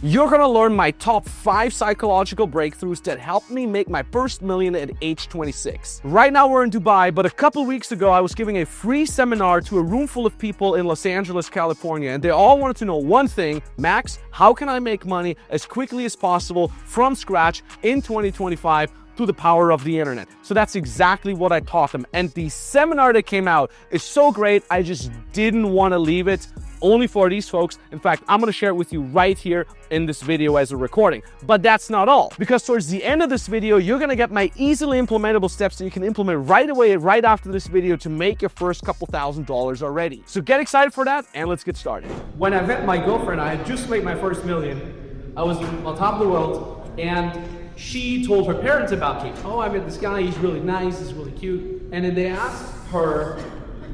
You're gonna learn my top 5 psychological breakthroughs that helped me make my first million at age 26. Right now we're in Dubai, but a couple weeks ago I was giving a free seminar to a room full of people in Los Angeles, California, and they all wanted to know one thing: Max, how can I make money as quickly as possible from scratch in 2025 through the power of the internet? So that's exactly what I taught them. And the seminar that came out is so great, I just didn't want to leave it only for these folks. In fact, I'm going to share it with you right here in this video as a recording. But that's not all, because towards the end of this video, you're going to get my easily implementable steps that you can implement right away, right after this video, to make your first couple $1,000s already. So get excited for that, and let's get started. When I met my girlfriend, I had just made my first million. I was on top of the world, and she told her parents about me. Oh, I met this guy, he's really nice, he's really cute. And then they asked her,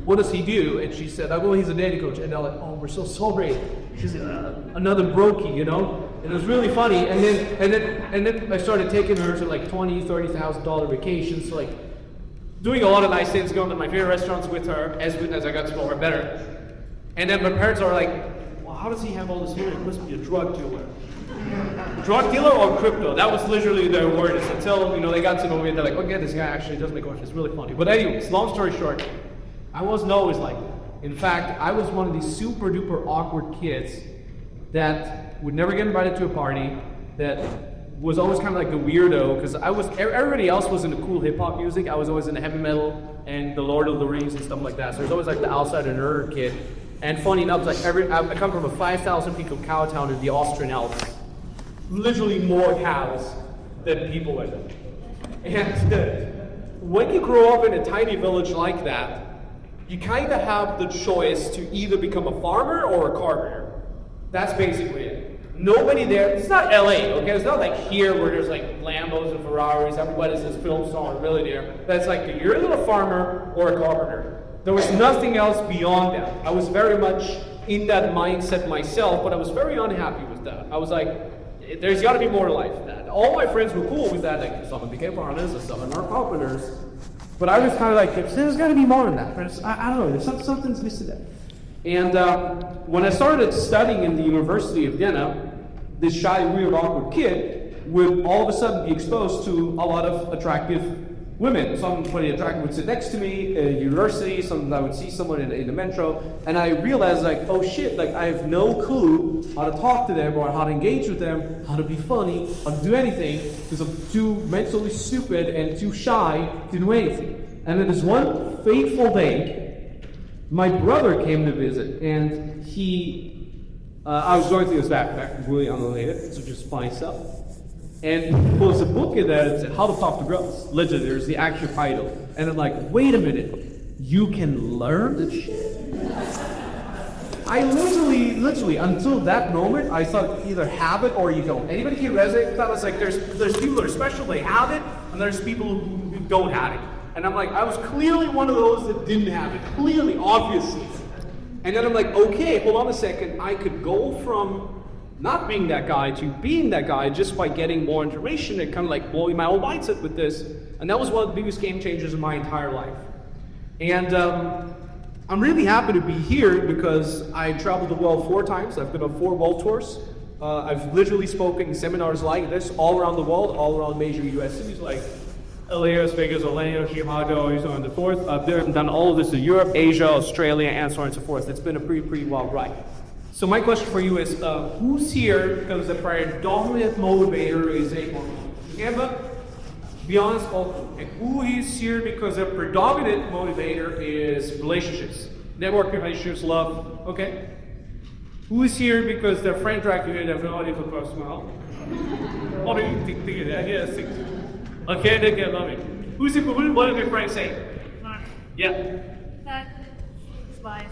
what does he do? And she said, oh, well, he's a dating coach. And they're like, oh, we're so sorry. She's another brokey, you know? And it was really funny. And then I started taking her to like $20,000, $30,000 vacations, so like doing a lot of nice things, going to my favorite restaurants with her as I got to know her better. And then my parents are like, well, how does he have all this money? He must be a drug dealer. Drug dealer or crypto? That was literally their word. Until, you know, they got to know me, and they're like, okay, this guy actually does make money. It's really funny. But anyways, long story short, I wasn't always like that. In fact, I was one of these super duper awkward kids that would never get invited to a party, that was always kind of like the weirdo, because everybody else was into cool hip hop music. I was always into heavy metal and the Lord of the Rings and stuff like that. So there's always like the outsider nerd kid. And funny enough, like I come from a 5,000 people cow town in the Austrian Alps. Literally more cows than people in them. And when you grow up in a tiny village like that, you kind of have the choice to either become a farmer or a carpenter. That's basically it. Nobody there, it's not LA, okay? It's not like here where there's like Lambos and Ferraris, everybody's this film star really there. That's like, you're either a farmer or a carpenter. There was nothing else beyond that. I was very much in that mindset myself, but I was very unhappy with that. I was like, there's got to be more to life than that. All my friends were cool with that, like some became farmers and some are carpenters. But I was kind of like, there's got to be more than that. I don't know, there's something's missing there. And when I started studying in the University of Vienna, this shy, weird, awkward kid would all of a sudden be exposed to a lot of attractive women. Somebody attractive would sit next to me at university, sometimes I would see someone in the metro, and I realized like, oh shit, like I have no clue how to talk to them or how to engage with them, how to be funny, how to do anything, because I'm too mentally stupid and too shy to do anything. And then this one fateful day, my brother came to visit, and I was going through his backpack, really unrelated, so just funny stuff. And he pulls a book in there that said, How to Talk to Girls. Literally, there's the actual title. And I'm like, wait a minute, you can learn this shit? I literally, until that moment, I thought either have it or you don't. Anybody can resonate with that? It's like, there's people that are special, they have it, and there's people who don't have it. And I'm like, I was clearly one of those that didn't have it. Clearly, obviously. And then I'm like, okay, hold on a second. I could go from not being that guy to being that guy just by getting more information and kind of like blowing my whole mindset with this. And that was one of the biggest game changers in my entire life. And I'm really happy to be here because I traveled the world 4 times. I've been on 4 world tours. I've literally spoken in seminars like this all around the world, all around major US cities like LA, Las Vegas, Orlando, Chicago, so on and so forth. I've done all of this in Europe, Asia, Australia, and so on and so forth. It's been a pretty wild ride. So my question for you is, who's here because the predominant motivator is a woman? Okay, but be honest, and who is here because the predominant motivator is relationships? Networking, relationships, love, okay? Who is here because their friend dragged you here, they have no idea for personal? What do you think of that? Yes. Okay, they get loving. Who's here? What did your friends say? Yeah. That is wise.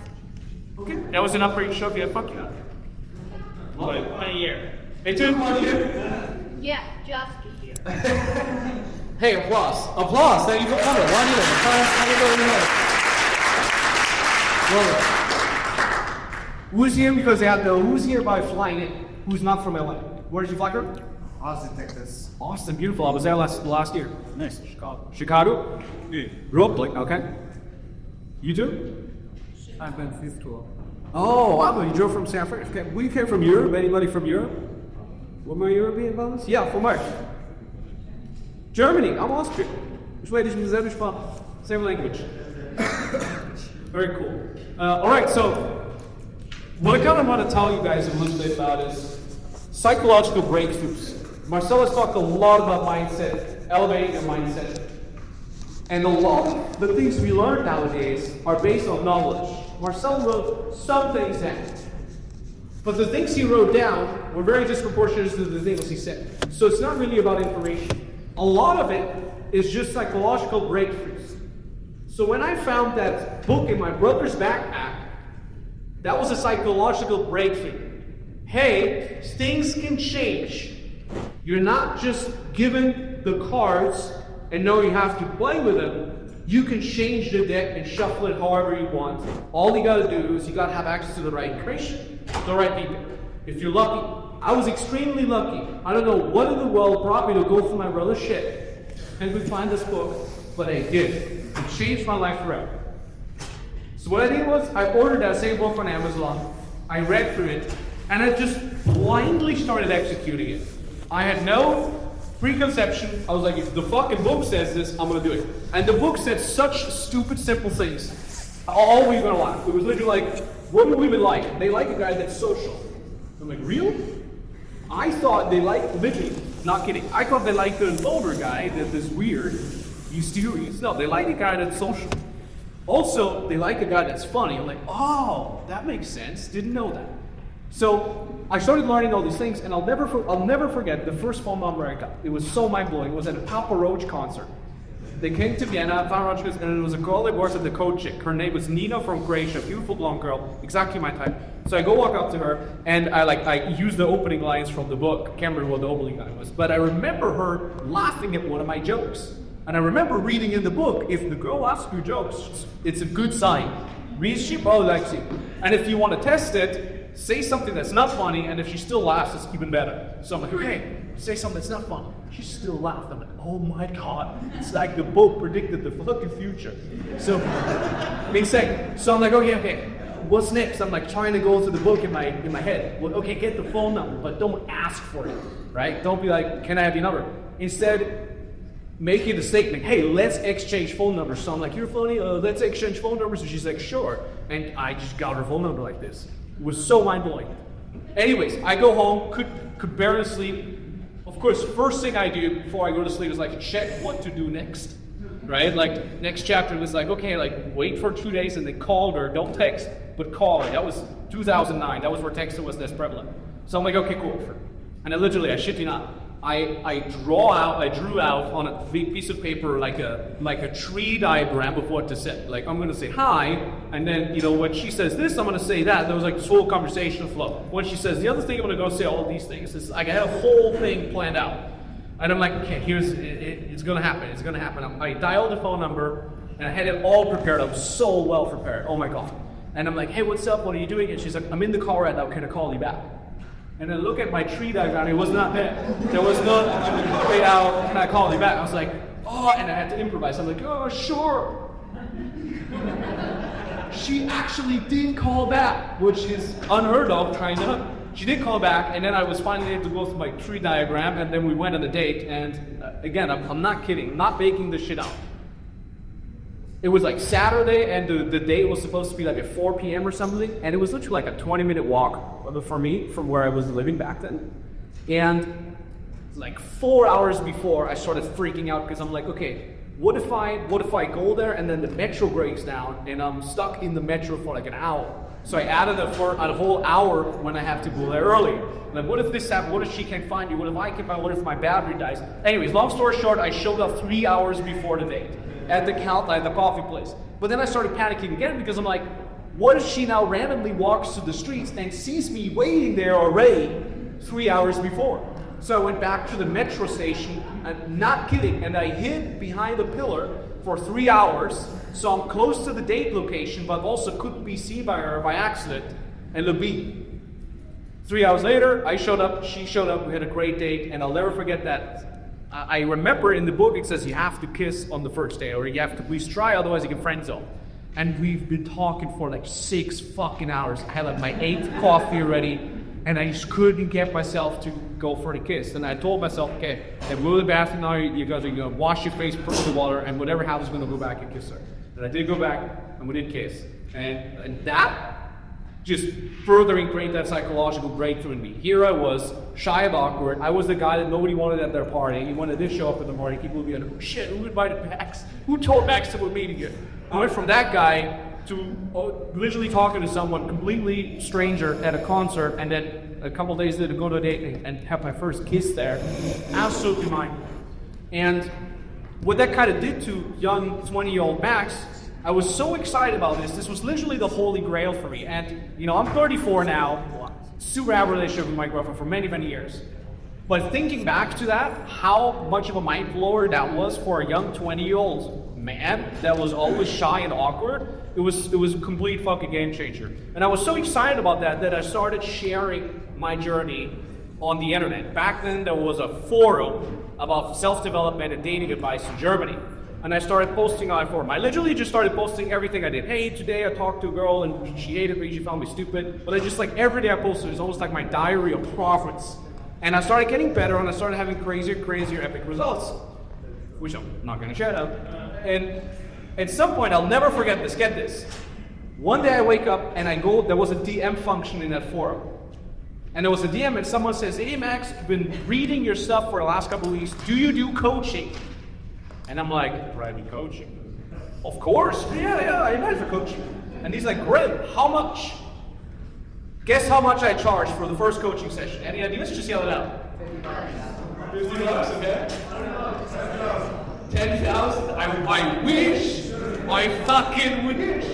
Okay, that was enough for you to show if you had fuck you up. What a year. Hey, too, 1 year. Yeah, just a year. Hey, applause. Applause. Thank you for coming. 1 year. Who's here because they have to, who's here by flying in? Who's not from LA? Where did you fly from? Austin, Texas. Austin, beautiful. I was there last year. Nice. Chicago. Chicago? Yeah. Brooklyn, okay. You too? I've been 5th tour. Oh, wow, you drove from San Francisco. You came from Europe? Anybody from Europe? What my European bonus? Ja, voor mij. Germany, I'm Austrian. Swedish and Zedish, same language. Very cool. Alright, so what I kind of want to tell you guys a little bit about is psychological breakthroughs. Marcel has talked a lot about mindset, elevating your mindset. And a lot of the things we learn nowadays are based on knowledge. Marcel wrote some things down. But the things he wrote down were very disproportionate to the things he said. So it's not really about information. A lot of it is just psychological breakthroughs. So when I found that book in my brother's backpack, that was a psychological breakthrough. Hey, things can change. You're not just given the cards and know you have to play with them. You can change the deck and shuffle it however you want. All you gotta do is you gotta have access to the right information, the right people. If you're lucky, I was extremely lucky. I don't know what in the world brought me to go through my brother's shit and to find this book, but I did. It changed my life forever. So what I did was, I ordered that same book on Amazon, I read through it, and I just blindly started executing it. I had no preconception. I was like, if the fucking book says this, I'm gonna do it. And the book said such stupid, simple things. All we gonna laugh. It was literally like, what do women like? They like a guy that's social. I'm like, real? I thought they liked, literally, not kidding, I thought they liked an older guy that is weird, mysterious. No, they like a guy that's social. Also, they like a guy that's funny. I'm like, oh, that makes sense. Didn't know that. So I started learning all these things, and I'll never forget the first phone number I got. It was so mind-blowing. It was at a Papa Roach concert. They came to Vienna, Papa Roach, and it was a girl that worked at the coat chick. Her name was Nina from Croatia, beautiful blonde girl, exactly my type. So I go walk up to her, and I use the opening lines from the book. I can't remember what the opening line was, but I remember her laughing at one of my jokes. And I remember reading in the book, if the girl asks you jokes, it's a good sign. Means she probably likes you. And if you want to test it, say something that's not funny, and if she still laughs, it's even better. So I'm like, okay, say something that's not funny. She still laughed. I'm like, oh my God. It's like the book predicted the fucking future. So, so I'm like, okay. What's next? I'm like trying to go through the book in my head. Well, okay, get the phone number, but don't ask for it, right? Don't be like, can I have your number? Instead, making the statement, hey, let's exchange phone numbers. So I'm like, you're funny, let's exchange phone numbers. And she's like, sure. And I just got her phone number like this. It was so mind-blowing. Anyways, I go home, could barely sleep. Of course, first thing I do before I go to sleep is like check what to do next. Right? Like, next chapter was like, okay, like, wait for 2 days and then call her. Don't text, but call her. That was 2009. That was where texting was less prevalent. So I'm like, okay, cool. And I shit you not, I drew out on a big piece of paper like a tree diagram of what to say. Like, I'm gonna say hi, and then, you know, when she says this, I'm gonna say that. There was like this whole conversation flow. When she says the other thing, I'm gonna go say all these things. It's like I had a whole thing planned out. And I'm like, okay, it's gonna happen. I dialed the phone number, and I had it all prepared. I was so well prepared. Oh my God. And I'm like, hey, what's up? What are you doing? And she's like, I'm in the car right now. Can I call you back? And then look at my tree diagram. It was not there. There was no, wait out, can I call you back? I was like, oh, and I had to improvise. I'm like, oh, sure. She actually didn't call back, which is unheard of, kind of. She did call back, and then I was finally able to go through my tree diagram, and then we went on a date, and again, I'm not kidding, I'm not making this shit up. It was like Saturday, and the date was supposed to be like at 4 p.m. or something, and it was literally like a 20-minute walk for me from where I was living back then. And like 4 hours before, I started freaking out because I'm like, okay, what if I go there and then the metro breaks down and I'm stuck in the metro for like an hour? So I added a whole hour when I have to go there early. Like, what if this happens? What if she can't find me? What if I can't find me? What if my battery dies? Anyways, long story short, I showed up 3 hours before the date at the coffee place. But then I started panicking again because I'm like, what if she now randomly walks to the streets and sees me waiting there already 3 hours before? So I went back to the metro station, and not kidding, and I hid behind a pillar for 3 hours, so I'm close to the date location, but also couldn't be seen by her by accident, and look me. 3 hours later, I showed up, she showed up, we had a great date, and I'll never forget that. I remember in the book it says you have to kiss on the first day, or you have to at least try, otherwise you can friend zone. And we've been talking for like 6 fucking hours. I had like my 8th coffee already. and I just couldn't get myself to go for the kiss. And I told myself, okay, if we go to the bathroom now, you guys are gonna wash your face, put the water, and whatever happens, I'm gonna go back and kiss her. And I did go back, and we did kiss. And that just further ingrained that psychological breakthrough in me. Here I was, shy and awkward. I was the guy that nobody wanted at their party. When I did show up in the morning, people would be like, oh shit, who invited Max? Who told Max that we're meeting here? I went from that guy to literally talking to someone completely stranger at a concert, and then a couple days later go to a date and have my first kiss there. Absolutely mine. And what that kind of did to young 20-year-old Max, I was so excited about this. This was literally the holy grail for me. And, you know, I'm 34 now, super have a relationship with my girlfriend for many, many years. But thinking back to that, how much of a mind blower that was for a young 20-year-old man that was always shy and awkward, it was a complete fucking game changer. And I was so excited about that I started sharing my journey on the internet. Back then, there was a forum about self-development and dating advice in Germany. And I started posting on that forum. I literally just started posting everything I did. Hey, today I talked to a girl and she hated me, she found me stupid. But I just like every day I posted, it was almost like my diary of profits. And I started getting better and I started having crazier epic results, which I'm not gonna share now. And at some point, I'll never forget this, get this. One day I wake up and I go, there was a DM function in that forum. And there was a DM and someone says, hey Max, I've been reading your stuff for the last couple of weeks. Do you do coaching? And I'm like, private coaching? Of course, yeah, I imagine coaching. And he's like, great, how much? Guess how much I charged for the first coaching session? Any ideas? Just yell it out. $50, okay? 10,000? I wish. I fucking wish.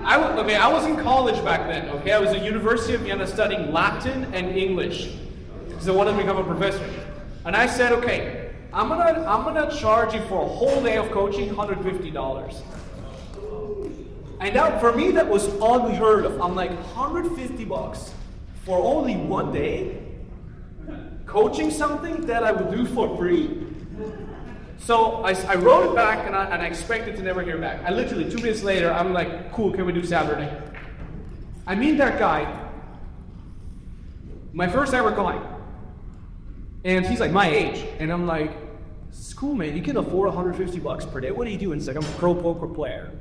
I was in college back then, okay? I was at University of Vienna studying Latin and English because I wanted to become a professor. And I said, okay, I'm gonna charge you for a whole day of coaching, $150. And that, for me, that was unheard of. I'm like, $150 for only one day? Coaching something that I would do for free? So I wrote it back and I expected to never hear back. I literally, 2 minutes later, I'm like, cool, can we do Saturday? I meet that guy, my first ever client. And he's like my age. And I'm like, it's cool, man, you can afford $150 per day. What do you do? And he's like, I'm a pro poker player.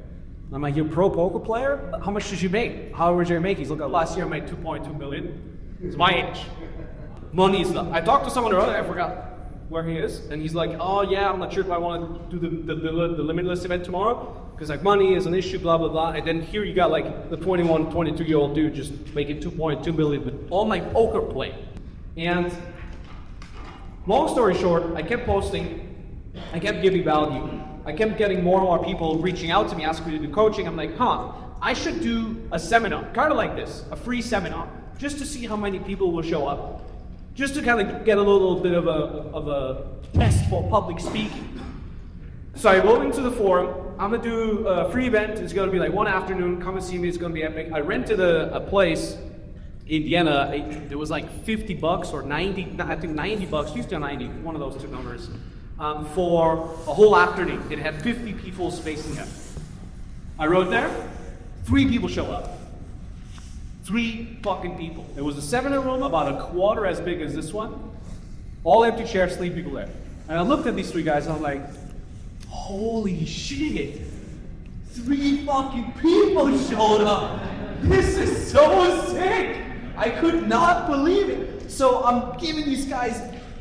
I'm like, you're a pro poker player? How much did you make? How much did you make? He's like, last year I made 2.2 million. It's my age. Money is not. I talked to someone earlier, I forgot where he is, and he's like, oh yeah, I'm not sure if I want to do the Limitless event tomorrow, because like money is an issue, blah, blah, blah. And then here you got like the 21, 22-year-old dude just making 2.2 million with all my poker play. And long story short, I kept posting, I kept giving value. I kept getting more and more people reaching out to me, asking me to do coaching. I'm like, I should do a seminar, kind of like this, a free seminar, just to see how many people will show up. Just to kind of get a little bit of a test for public speaking. So I wrote into the forum, I'm gonna do a free event, it's gonna be like one afternoon, come and see me, it's gonna be epic. I rented a place in Vienna, it was like $50 or 90, I think $90, 50 or 90, one of those two numbers, for a whole afternoon. It had 50 people spacing it. I wrote there, 3 people show up. 3 fucking people. There was a seminar room about a quarter as big as this one. All empty chairs, 3 people there. And I looked at these 3 guys and I'm like, holy shit. 3 fucking people showed up. This is so sick. I could not believe it. So I'm giving these guys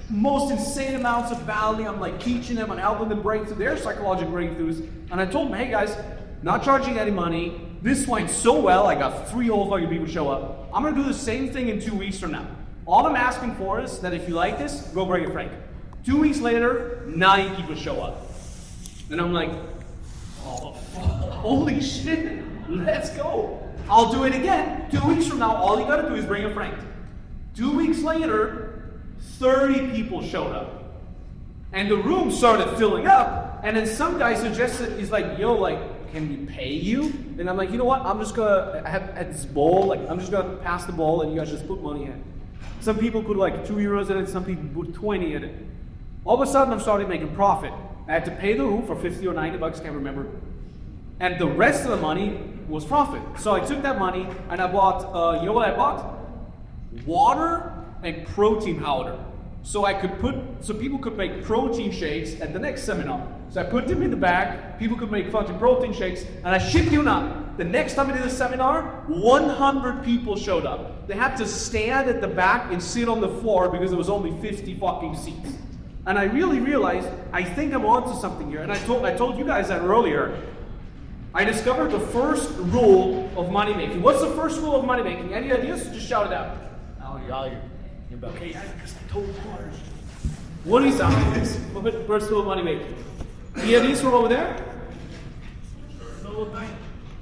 most insane amounts of value. I'm like teaching them and helping them break through their psychological breakthroughs. And I told them, hey guys, not charging any money. This went so well, I got 3 whole fucking people show up. I'm gonna do the same thing in 2 weeks from now. All I'm asking for is that if you like this, go bring a friend. 2 weeks later, 9 people show up. And I'm like, oh, holy shit, let's go. I'll do it again. 2 weeks from now, all you gotta do is bring a friend. 2 weeks later, 30 people showed up. And the room started filling up. And then some guy suggested, he's like, yo, like, can we pay you? And I'm like, you know what? I'm just gonna have at this bowl, like I'm just gonna pass the bowl and you guys just put money in. Some people put like €2 in it, some people put 20 in it. All of a sudden I'm starting making profit. I had to pay the room for 50 or 90 bucks, can't remember. And the rest of the money was profit. So I took that money and I bought, you know what I bought? water and protein powder. So people could make protein shakes at the next seminar. So I put them in the bag, people could make fucking protein shakes, and I shit you not, the next time I did the seminar, 100 people showed up. They had to stand at the back and sit on the floor because there was only 50 fucking seats. And I really realized, I think I'm onto something here. And I told you guys that earlier. I discovered the first rule of money making. What's the first rule of money making? Any ideas? Just shout it out. Okay, because I told you. What is that? What's the first rule of money making? Any ideas from over there?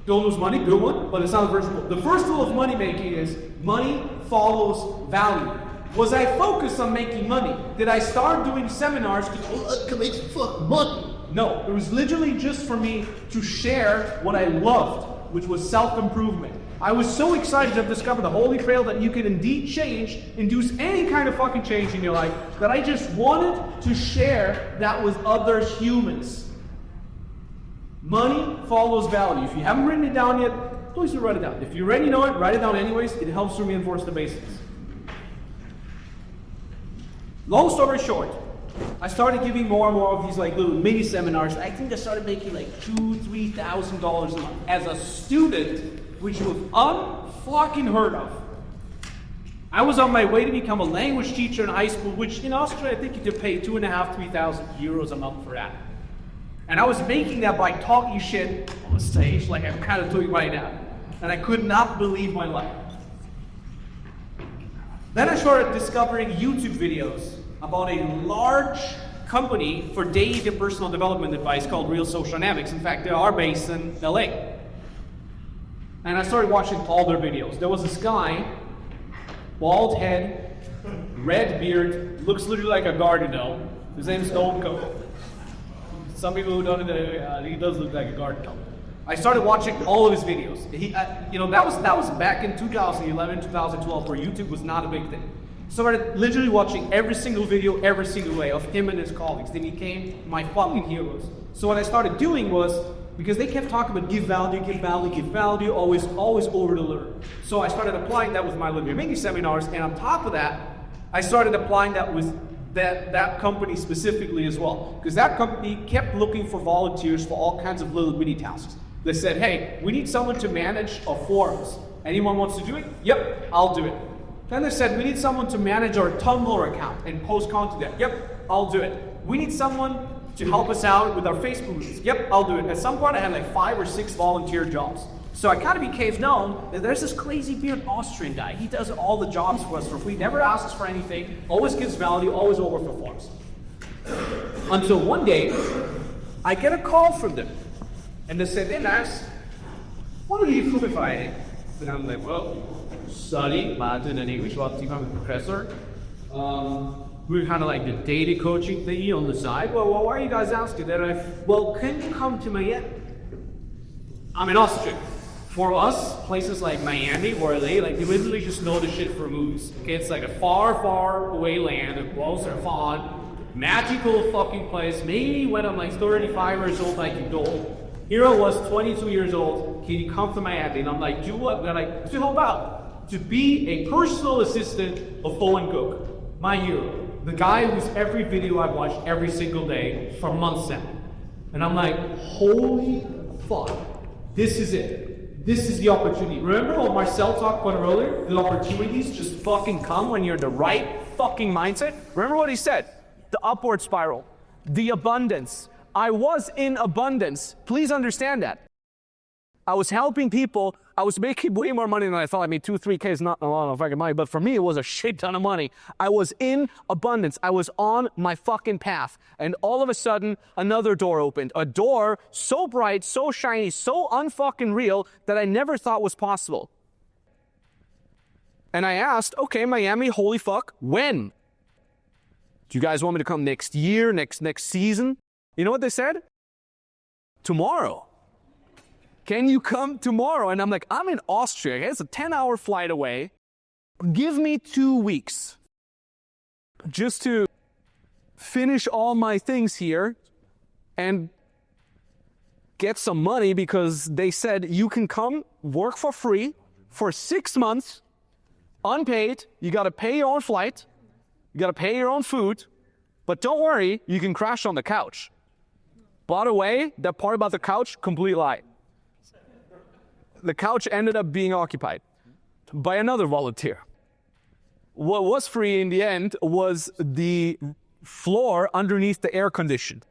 Don't lose money, good one, but it's not the first rule. The first rule of money making is money follows value. Was I focused on making money? Did I start doing seminars because I can make fuck money? No, it was literally just for me to share what I loved, which was self-improvement. I was so excited to discover the holy grail that you can indeed change, induce any kind of fucking change in your life, that I just wanted to share that with other humans. Money follows value. If you haven't written it down yet, please do write it down. If you already know it, write it down anyways. It helps to reinforce the basics. Long story short, I started giving more and more of these like little mini seminars. I think I started making like $2,000-$3,000 a month as a student, which was unfucking heard of. I was on my way to become a language teacher in high school, which in Austria I think you could pay 2,500-3,000 euros a month for that. And I was making that by talking shit on stage, like I'm kind of doing right now. And I could not believe my luck. Then I started discovering YouTube videos about a large company for daily and personal development advice called Real Social Dynamics. In fact, they are based in LA. And I started watching all their videos. There was this guy, bald head, red beard, looks literally like a garden gnome. His name is Tornow. Some people who don't know, he does look like a garden gnome. I started watching all of his videos. That was back in 2011, 2012, where YouTube was not a big thing. Started literally watching every single video, every single way of him and his colleagues. They became my fucking heroes. So what I started doing was, because they kept talking about give value, always over to learn. So I started applying that with my little mini seminars, and on top of that, I started applying that with that company specifically as well. Because that company kept looking for volunteers for all kinds of little mini tasks. They said, hey, we need someone to manage our forums. Anyone wants to do it? Yep, I'll do it. Then they said, we need someone to manage our Tumblr account and post content there. Yep, I'll do it. We need someone to help us out with our Facebook groups. Yep, I'll do it. At some point, I had like 5 or 6 volunteer jobs. So I kind of became known that there's this crazy beard Austrian guy. He does all the jobs for us for free, never asks for anything, always gives value, always overperforms. Until one day, I get a call from them. And they said, hey, Lars, what are you qualifying? And I'm like, well, study Latin and English while I'm a professor. We're kind of like the data coaching thingy on the side. Well, why are you guys asking that? Well, can you come to Miami? I'm in Austria. For us, places like Miami or LA, like they literally just know the shit for movies. Okay, it's like a far, far away land. The walls are fun, magical fucking place. Maybe when I'm like 35 years old, I can go. Here I was, 22 years old. Can you come to Miami? And I'm like, do what? And they're like, what's it all about? To be a personal assistant of Bowen Cook, my hero. The guy whose every video I've watched every single day for months now. And I'm like, holy fuck, this is it. This is the opportunity. Remember what Marcel talked about earlier? The opportunities just fucking come when you're in the right fucking mindset. Remember what he said? The upward spiral, the abundance. I was in abundance. Please understand that. I was helping people. I was making way more money than I thought. I mean, 2-3K is not a lot of fucking money, but for me, it was a shit ton of money. I was in abundance. I was on my fucking path. And all of a sudden, another door opened. A door so bright, so shiny, so unfucking real that I never thought was possible. And I asked, okay, Miami, holy fuck, when? Do you guys want me to come next year, next season? You know what they said? Tomorrow. Can you come tomorrow? And I'm like, I'm in Austria. It's a 10-hour flight away. Give me 2 weeks just to finish all my things here and get some money, because they said you can come work for free for 6 months Unpaid, you gotta pay your own flight, you gotta pay your own food, but don't worry, you can crash on the couch. By the way, that part about the couch, complete lie. The couch ended up being occupied by another volunteer. What was free in the end was the floor underneath the air conditioned.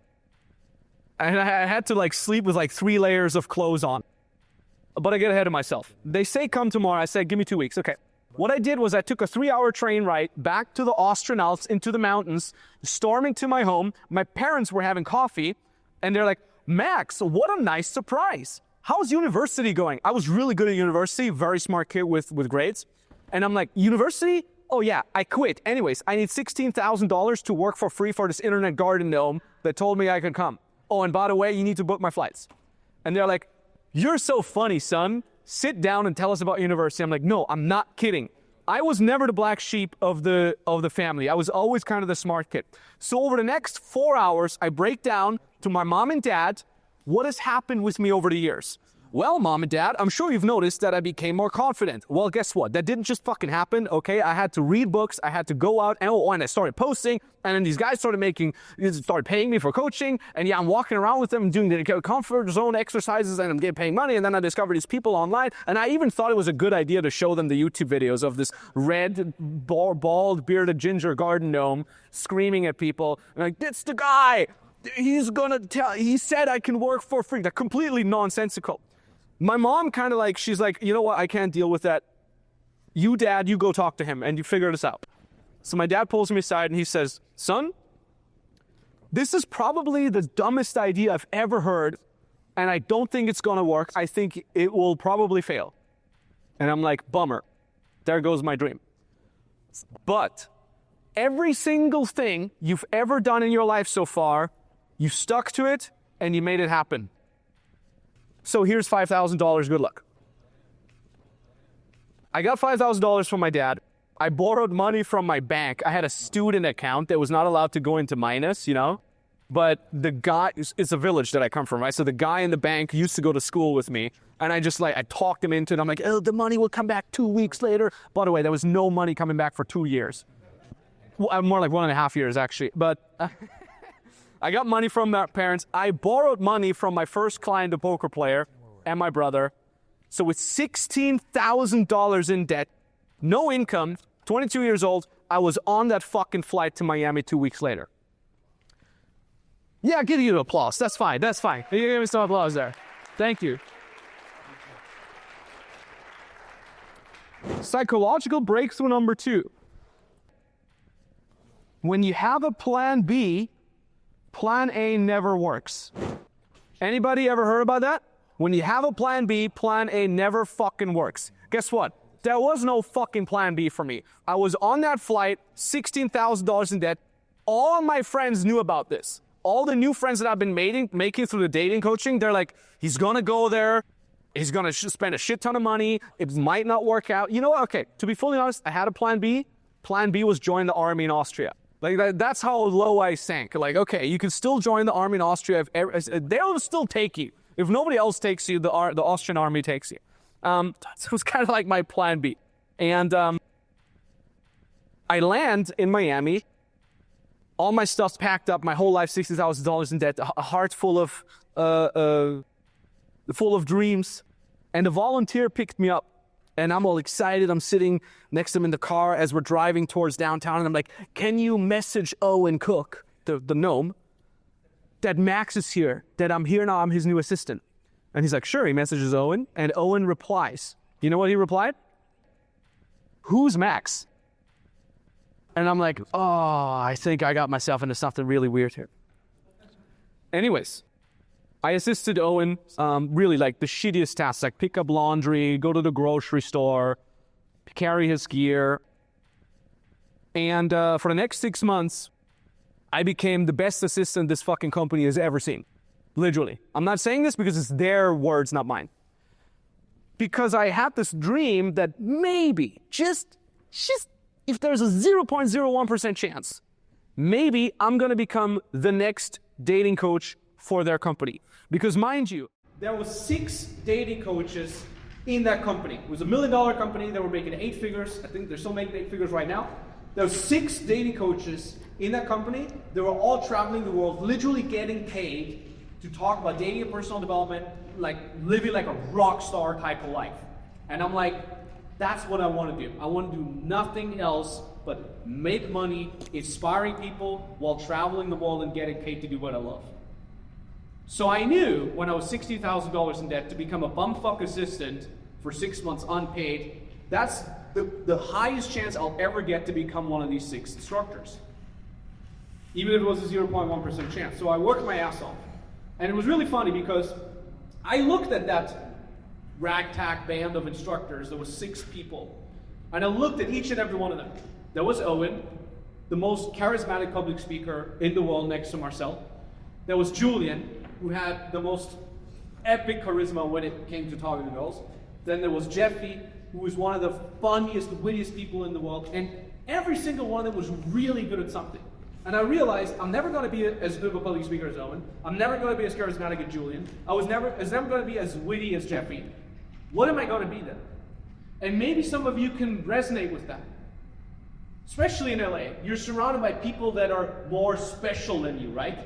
And I had to like sleep with like 3 layers of clothes on. But I get ahead of myself. They say come tomorrow. I said, give me 2 weeks. Okay. What I did was I took a 3-hour train ride back to the Austrian Alps into the mountains, storming to my home. My parents were having coffee and they're like, Max, what a nice surprise. How's university going? I was really good at university, very smart kid with grades. And I'm like, university? Oh yeah, I quit. Anyways, I need $16,000 to work for free for this internet garden gnome that told me I could come. Oh, and by the way, you need to book my flights. And they're like, you're so funny, son. Sit down and tell us about university. I'm like, no, I'm not kidding. I was never the black sheep of the family. I was always kind of the smart kid. So over the next 4 hours, I break down to my mom and dad what has happened with me over the years. Well, mom and dad, I'm sure you've noticed that I became more confident. Well, guess what? That didn't just fucking happen, okay? I had to read books, I had to go out, and I started posting, and then these guys started paying me for coaching, and yeah, I'm walking around with them, doing the comfort zone exercises, and I'm getting paying money, and then I discovered these people online, and I even thought it was a good idea to show them the YouTube videos of this red, bald, bearded ginger garden gnome screaming at people, and like, it's the guy! He said I can work for free. They're completely nonsensical. My mom kind of like, she's like, you know what, I can't deal with that. You, dad, you go talk to him and you figure this out. So my dad pulls me aside and he says, son, this is probably the dumbest idea I've ever heard, and I don't think it's gonna work. I think it will probably fail. And I'm like, bummer. There goes my dream. But every single thing you've ever done in your life so far, you stuck to it and you made it happen. So here's $5,000, good luck. I got $5,000 from my dad. I borrowed money from my bank. I had a student account that was not allowed to go into minus, you know? But the guy, it's a village that I come from, right? So the guy in the bank used to go to school with me. And I talked him into it. I'm like, oh, the money will come back 2 weeks later. By the way, there was no money coming back for 2 years. Well, more like 1.5 years, actually. But I got money from my parents. I borrowed money from my first client, a poker player, and my brother. So with $16,000 in debt, no income, 22 years old, I was on that fucking flight to Miami 2 weeks later. Yeah, I'll give you an applause. That's fine. That's fine. You give me some applause there. Thank you. Psychological breakthrough number 2. When you have a plan B, plan A never works. Anybody ever heard about that? When you have a plan B, plan A never fucking works. Guess what? There was no fucking plan B for me. I was on that flight, $16,000 in debt. All my friends knew about this. All the new friends that I've been making through the dating coaching, they're like, he's gonna go there, he's gonna spend a shit ton of money, it might not work out. You know what? Okay, to be fully honest, I had a plan B. Plan B was join the army in Austria. Like that's how low I sank. Like, okay, you can still join the army in Austria. They'll still take you. If nobody else takes you, the Austrian army takes you. So it was kind of like my plan B. And I land in Miami. All my stuff's packed up. My whole life, $60,000 in debt. A heart full of dreams. And a volunteer picked me up. And I'm all excited. I'm sitting next to him in the car as we're driving towards downtown. And I'm like, can you message Owen Cook, the gnome, that Max is here, that I'm here now, I'm his new assistant. And he's like, sure. He messages Owen. And Owen replies. You know what he replied? Who's Max? And I'm like, oh, I think I got myself into something really weird here. Anyways. I assisted Owen, really like the shittiest tasks, like pick up laundry, go to the grocery store, carry his gear. And for the next 6 months, I became the best assistant this fucking company has ever seen. Literally. I'm not saying this because it's their words, not mine. Because I had this dream that maybe, just if there's a 0.01% chance, maybe I'm going to become the next dating coach for their company. Because mind you, there was 6 dating coaches in that company. It was $1 million company. They were making 8 figures. I think they're still making 8 figures right now. There were 6 dating coaches in that company. They were all traveling the world, literally getting paid to talk about dating and personal development, like living like a rock star type of life. And I'm like, that's what I want to do. I want to do nothing else but make money, inspiring people while traveling the world and getting paid to do what I love. So I knew when I was $60,000 in debt to become a bumfuck assistant for 6 months unpaid, that's the highest chance I'll ever get to become one of these 6 instructors. Even if it was a 0.1% chance. So I worked my ass off. And it was really funny because I looked at that ragtag band of instructors. There was 6 people. And I looked at each and every one of them. There was Owen, the most charismatic public speaker in the world next to Marcel. There was Julian, who had the most epic charisma when it came to talking to girls. Then there was Jeffy, who was one of the funniest, wittiest people in the world. And every single one of them was really good at something. And I realized I'm never going to be as good of a public speaker as Owen. I'm never going to be as charismatic as Julian. I was never going to be as witty as Jeffy. What am I going to be then? And maybe some of you can resonate with that. Especially in LA. You're surrounded by people that are more special than you, right?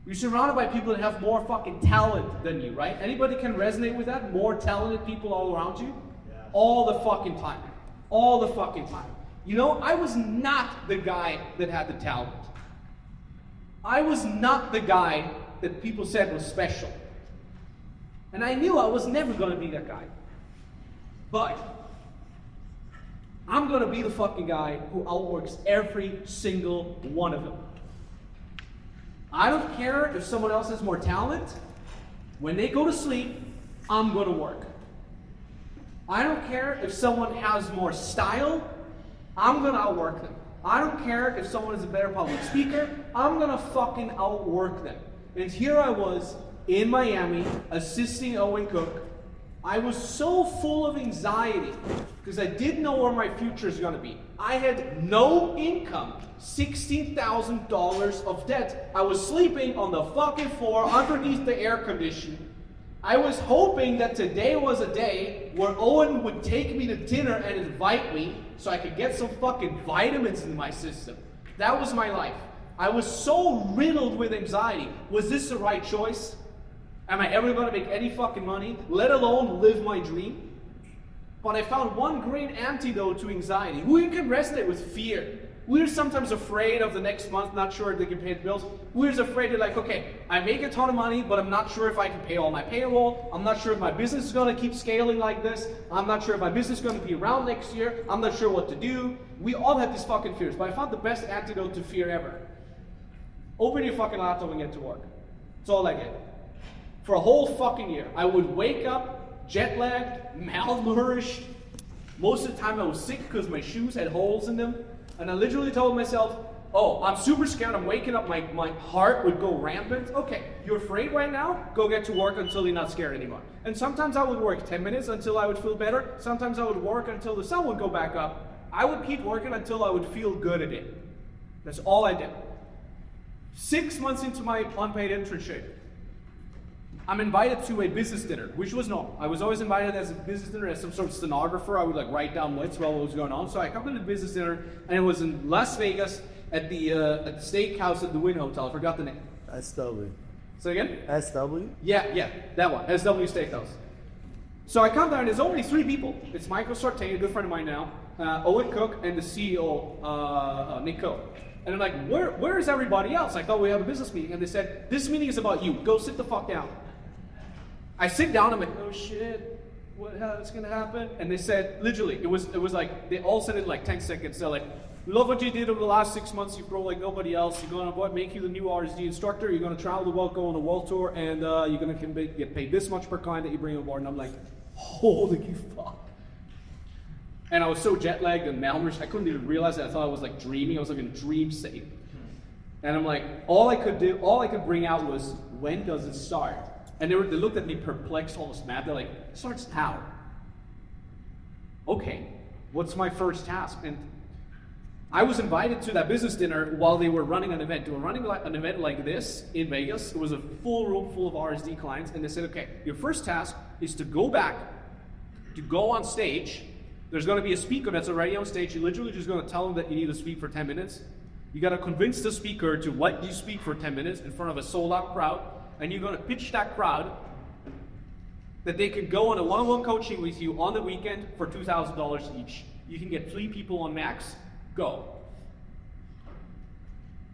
You're surrounded by people that have more fucking talent than you, right? Anybody can resonate with that? More talented people all around you? Yeah. All the fucking time. All the fucking time. You know, I was not the guy that had the talent. I was not the guy that people said was special. And I knew I was never going to be that guy. But I'm going to be the fucking guy who outworks every single one of them. I don't care if someone else has more talent. When they go to sleep, I'm going to work. I don't care if someone has more style. I'm going to outwork them. I don't care if someone is a better public speaker. I'm going to fucking outwork them. And here I was in Miami assisting Owen Cook. I was so full of anxiety because I didn't know where my future is going to be. I had no income, $16,000 of debt. I was sleeping on the fucking floor underneath the air conditioning. I was hoping that today was a day where Owen would take me to dinner and invite me so I could get some fucking vitamins in my system. That was my life. I was so riddled with anxiety. Was this the right choice? Am I ever going to make any fucking money, let alone live my dream? But I found one great antidote to anxiety. We can resonate with fear. We're sometimes afraid of the next month, not sure if they can pay the bills. We're just afraid of like, okay, I make a ton of money, but I'm not sure if I can pay all my payroll. I'm not sure if my business is going to keep scaling like this. I'm not sure if my business is going to be around next year. I'm not sure what to do. We all have these fucking fears, but I found the best antidote to fear ever. Open your fucking laptop and get to work. That's all I did. For a whole fucking year, I would wake up jet-lagged, malnourished. Most of the time I was sick because my shoes had holes in them. And I literally told myself, oh, I'm super scared, I'm waking up, my heart would go rampant. Okay, you're afraid right now? Go get to work until you're not scared anymore. And sometimes I would work 10 minutes until I would feel better. Sometimes I would work until the sun would go back up. I would keep working until I would feel good at it. That's all I did. 6 months into my unpaid internship, I'm invited to a business dinner, which was normal. I was always invited as a business dinner as some sort of stenographer. I would like write down notes about what was going on. So I come to the business dinner, and it was in Las Vegas at the steakhouse at the Wynn Hotel. I forgot the name. SW. Say again? SW? Yeah, that one. SW Steakhouse. So I come there, and there's only 3 people. It's Michael Sartain, a good friend of mine now, Owen Cook, and the CEO, Nick Coe. And I'm like, where is everybody else? I thought we have a business meeting. And they said, this meeting is about you. Go sit the fuck down. I sit down, I'm like, oh shit, what's gonna happen? And they said, literally, it was like, they all said it in like 10 seconds. They're like, we love what you did over the last 6 months. You grow like nobody else. You're gonna make you the new RSD instructor. You're gonna travel the world, go on a world tour, and you're gonna get paid this much per client that you bring on board. And I'm like, holy fuck. And I was so jet lagged and malnourished, I couldn't even realize it. I thought I was like dreaming. I was like in a dream state. And I'm like, all I could bring out was, when does it start? And they looked at me perplexed, almost mad. They're like, it starts now. Okay, what's my first task? And I was invited to that business dinner while they were running an event. They were running an event like this in Vegas. It was a full room full of RSD clients. And they said, okay, your first task is to go back to go on stage. There's going to be a speaker that's already on stage. You're literally just going to tell them that you need to speak for 10 minutes. You got to convince the speaker to let you speak for 10 minutes in front of a sold-out crowd, and you're going to pitch that crowd that they can go on a one-on-one coaching with you on the weekend for $2,000 each. You can get 3 people on max. Go.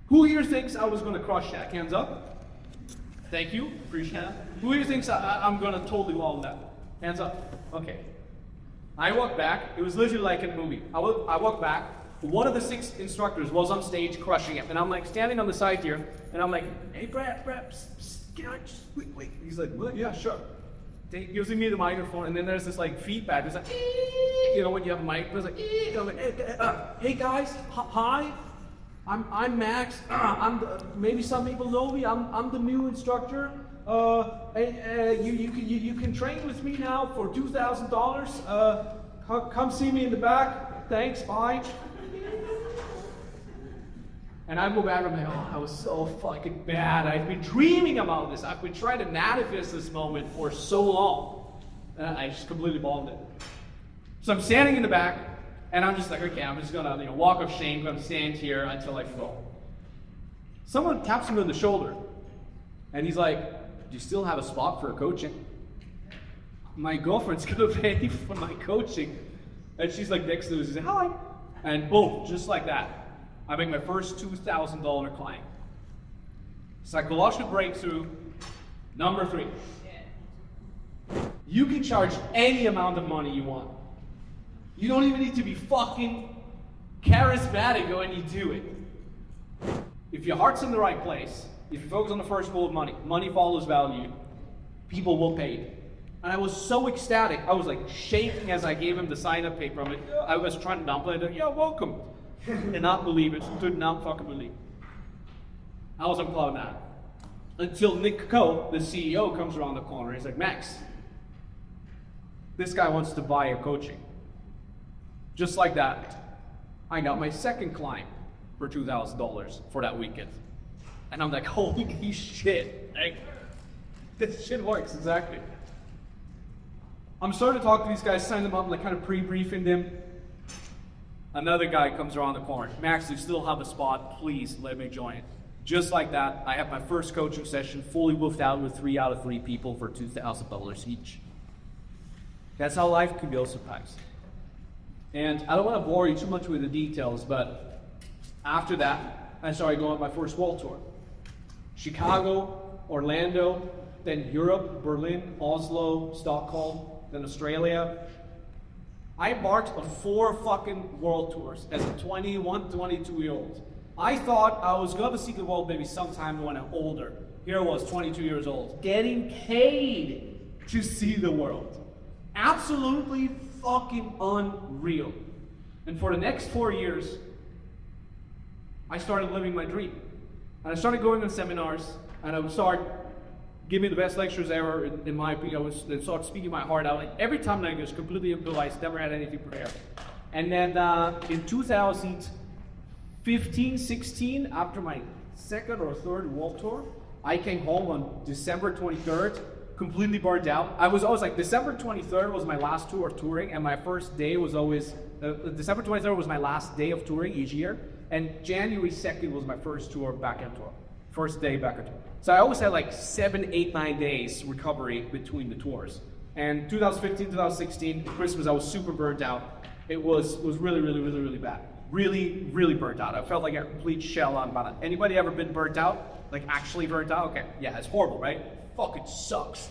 Who here thinks I was going to crush that? Hands up. Thank you. Appreciate it. Who here thinks I'm going to totally wall that? Hands up. Okay. I walked back. It was literally like in a movie. I walked back. One of the 6 instructors was on stage crushing it. And I'm like standing on the side here. And I'm like, hey, Brad, can I just wait. He's like, what? Yeah, sure. He gives me the microphone. And then there's this like feedback. It's like, you know, when you have a mic. It's like, I'm like hey guys, hi. I'm Max. Maybe some people know me. I'm the new instructor. You can train with me now for $2,000. Come see me in the back. Thanks. Bye. And I go back and I'm like, oh, I was so fucking bad. I've been dreaming about this. I've been trying to manifest this moment for so long. And I just completely bombed it. So I'm standing in the back. And I'm just like, okay, I'm just gonna, walk of shame, gonna stand here until I fall. Someone taps me on the shoulder, and he's like, do you still have a spot for coaching? My girlfriend's gonna pay for my coaching. And she's like next to me, she's like, hi. And boom, just like that, I make my first $2,000 client. Psychological breakthrough, number 3. You can charge any amount of money you want. You don't even need to be fucking charismatic when you do it. If your heart's in the right place, if you focus on the first rule of money, money follows value, people will pay you. And I was so ecstatic. I was like shaking as I gave him the sign-up paper. I was trying to downplay it. Yeah, welcome. Did not believe it. Did not fucking believe. I was on cloud 9. Until Nick Coe, the CEO, comes around the corner. He's like, Max, this guy wants to buy your coaching. Just like that, I got my second client for $2,000 for that weekend. And I'm like, holy shit. Like, this shit works, exactly. I'm starting to talk to these guys, sign them up, like kind of pre-briefing them. Another guy comes around the corner. Max, you still have a spot, please let me join. Just like that, I have my first coaching session fully booked out with 3 out of 3 people for $2,000 each. That's how life can go sometimes. And I don't want to bore you too much with the details, but after that, I started going on my first world tour. Chicago, Orlando, then Europe, Berlin, Oslo, Stockholm, then Australia. I embarked on 4 fucking world tours as a 21, 22-year-old. I thought I was going to see the world maybe sometime when I'm older. Here I was, 22 years old, getting paid to see the world. Absolutely fucking unreal. And for the next 4 years, I started living my dream. And I started going on seminars, and I would start giving the best lectures ever in my opinion. I would start speaking my heart out. Like every time I was completely improvised, never had anything prepared. And then in 2015, 16, after my second or third world tour, I came home on December 23rd, completely burned out. I was always like, December 23rd was my last tour of touring, and my first day was always, December 23rd was my last day of touring each year, and January 2nd was my first tour, back-end tour. First day back-end tour. So I always had like 7, 8, 9 days recovery between the tours. And 2015, 2016, Christmas, I was super burnt out. It was really, really, really, really bad. Really, really burnt out. I felt like a complete shell on bottom. Anybody ever been burnt out? Like actually burnt out? Okay, yeah, it's horrible, right? Fucking sucks.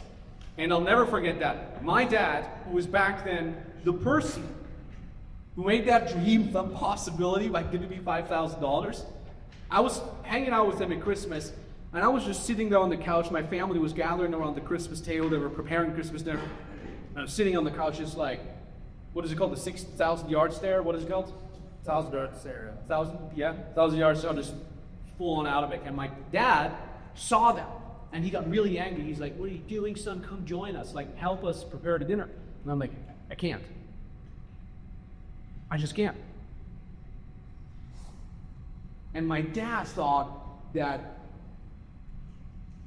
And I'll never forget that. My dad, who was back then the person who made that dream a possibility by giving me $5,000, I was hanging out with him at Christmas, and I was just sitting there on the couch. My family was gathering around the Christmas table. They were preparing Christmas dinner. And I was sitting on the couch just like, what is it called? The 6,000 yard stare? What is it called? 1,000 yard stare. 1,000 yard stare, just full on out of it. And my dad saw that, and he got really angry. He's like, what are you doing, son? Come join us. Like, help us prepare the dinner. And I'm like, I can't. I just can't. And my dad thought that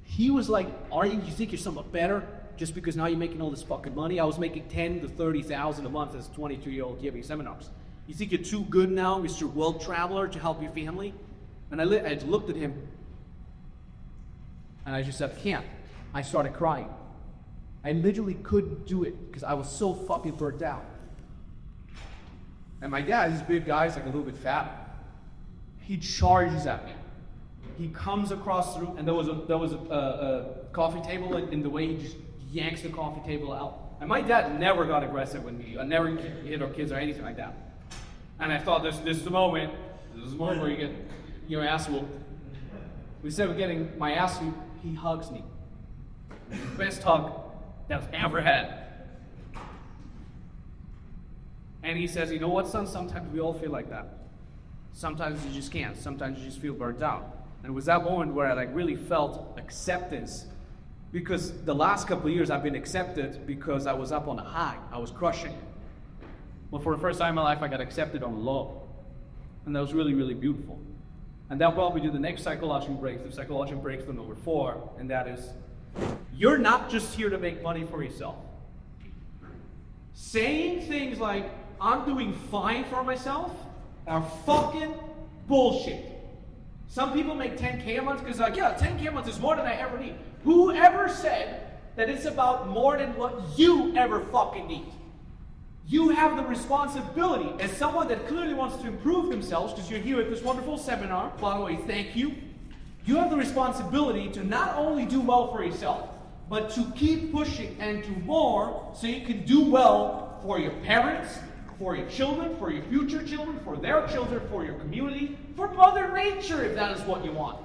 he was like, you think you're somewhat better? just because now you're making all this fucking money. I was making 10 to 30,000 a month as a 22-year-old giving seminars. You think you're too good now, Mr. World Traveler, to help your family? And I just looked at him, and I just said, can't. I started crying. I literally couldn't do it because I was so fucking burnt out. And my dad, this big guy, is like a little bit fat. He charges at me. He comes across the room, and there was a coffee table, and the way he just yanks the coffee table out. And my dad never got aggressive with me. I never hit our kids or anything like that. And I thought, this is the moment. This is the moment where you get your ass whooped. Instead of getting my ass whooped, he hugs me. Best hug that I've ever had. And he says, you know what, son? Sometimes we all feel like that. Sometimes you just can't. Sometimes you just feel burnt out. And it was that moment where I really felt acceptance. Because the last couple of years I've been accepted because I was up on a high. I was crushing. But for the first time in my life, I got accepted on low. And that was really, really beautiful. And that'll probably do the next psychological breakthrough number 4. And that is, you're not just here to make money for yourself. Saying things like, I'm doing fine for myself, are fucking bullshit. Some people make 10K a month because they're like, yeah, 10K a month is more than I ever need. Whoever said that it's about more than what you ever fucking need? You have the responsibility as someone that clearly wants to improve themselves, because you're here at this wonderful seminar. By the way, thank you. You have the responsibility to not only do well for yourself, but to keep pushing and do more so you can do well for your parents, for your children, for your future children, for their children, for your community, for Mother Nature, if that is what you want.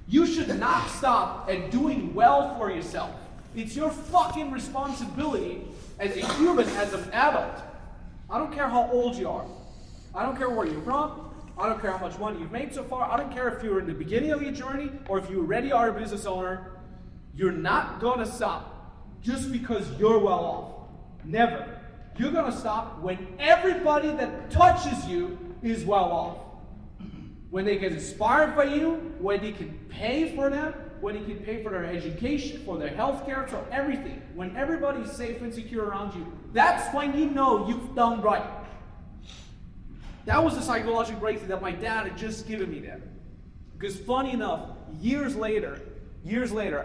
You should not stop at doing well for yourself. It's your fucking responsibility as a human, as an adult. I don't care how old you are. I don't care where you're from. I don't care how much money you've made so far. I don't care if you're in the beginning of your journey or if you already are a business owner. You're not going to stop just because you're well off. Never. You're going to stop when everybody that touches you is well off. When they get inspired by you, when they can pay for them, when you can pay for their education, for their health care, for everything. When everybody's safe and secure around you, that's when you know you've done right. That was the psychological breakthrough that my dad had just given me there. Because funny enough, years later,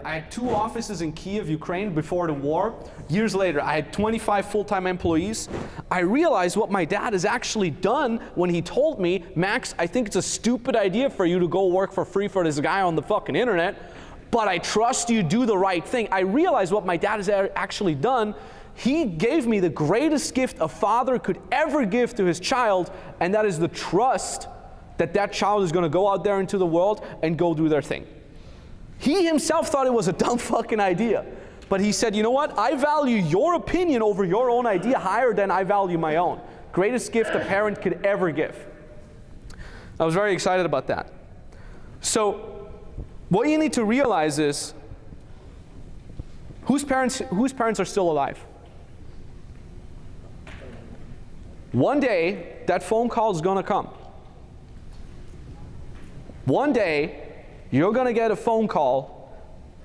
I had 2 offices in Kyiv, Ukraine before the war. Years later, I had 25 full-time employees. I realized what my dad has actually done when he told me, Max, I think it's a stupid idea for you to go work for free for this guy on the fucking internet, but I trust you do the right thing. I realized what my dad has actually done. He gave me the greatest gift a father could ever give to his child, and that is the trust that that child is going to go out there into the world and go do their thing. He himself thought it was a dumb fucking idea. But he said, you know what? I value your opinion over your own idea higher than I value my own. Greatest gift a parent could ever give. I was very excited about that. So, what you need to realize is, whose parents are still alive? One day, that phone call is going to come. One day, you're going to get a phone call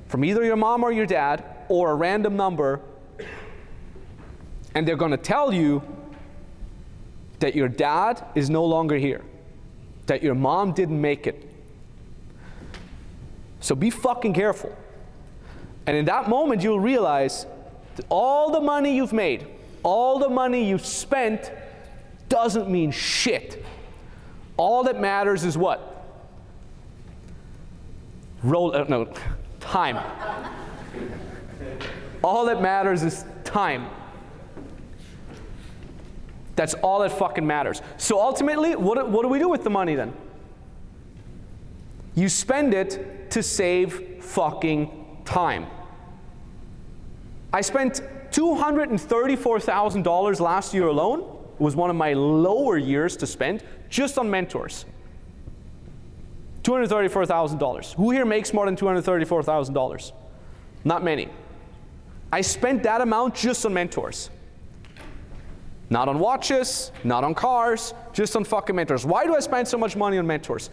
from either your mom or your dad or a random number, and they're going to tell you that your dad is no longer here, that your mom didn't make it. So be fucking careful. And in that moment, you'll realize that all the money you've made, all the money you've spent doesn't mean shit. All that matters is what? Time. All that matters is time. That's all that fucking matters. So ultimately, what do we do with the money then? You spend it to save fucking time. I spent $234,000 last year alone. It was one of my lower years to spend just on mentors. $234,000. Who here makes more than $234,000? Not many. I spent that amount just on mentors. Not on watches, not on cars, just on fucking mentors. Why do I spend so much money on mentors?